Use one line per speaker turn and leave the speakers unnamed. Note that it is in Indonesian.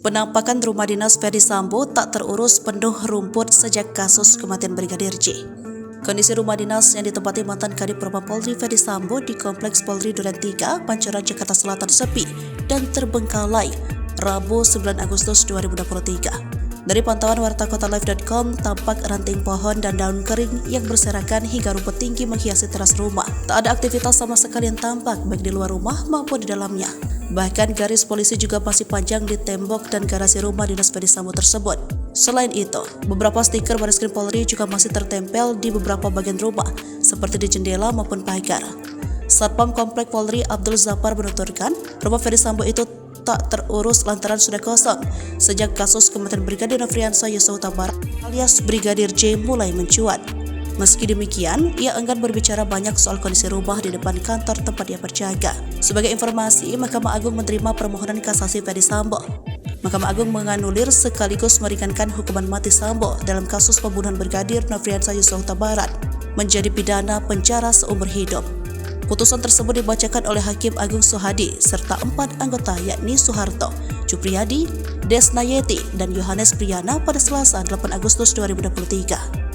Penampakan rumah dinas Ferdy Sambo tak terurus, penuh rumput sejak kasus kematian Brigadir J. Kondisi rumah dinas yang ditempati mantan Kadif Propam Polri Ferdy Sambo di Kompleks Polri Duren 3, Pancoran, Jakarta Selatan sepi dan terbengkalai Rabu 9 Agustus 2023. Dari pantauan wartakotalive.com, tampak ranting pohon dan daun kering yang berserakan hingga rumput tinggi menghiasi teras rumah. Tak ada aktivitas sama sekali yang tampak baik di luar rumah maupun di dalamnya. Bahkan garis polisi juga masih panjang di tembok dan garasi rumah dinas Ferdy Sambo tersebut. Selain itu, beberapa stiker Bareskrim Polri juga masih tertempel di beberapa bagian rumah, seperti di jendela maupun pagar. Satpam Komplek Polri Abdul Zafar menuturkan, rumah Ferdy Sambo itu tak terurus lantaran sudah kosong sejak kasus kematian Brigadir Nofriansah Yosua Huta Barat alias Brigadir J mulai mencuat. Meski demikian, ia enggan berbicara banyak soal kondisi rumah di depan kantor tempat dia berjaga. Sebagai informasi, Mahkamah Agung menerima permohonan kasasi Ferdy Sambo. Mahkamah Agung menganulir sekaligus meringankan hukuman mati Sambo dalam kasus pembunuhan Brigadir Nofriansah Yosua Huta Barat menjadi pidana penjara seumur hidup. Putusan tersebut dibacakan oleh Hakim Agung Suhadi serta 4 anggota yakni Soeharto, Cupriyadi, Desnayeti, dan Yohanes Priyana pada Selasa 8 Agustus 2023.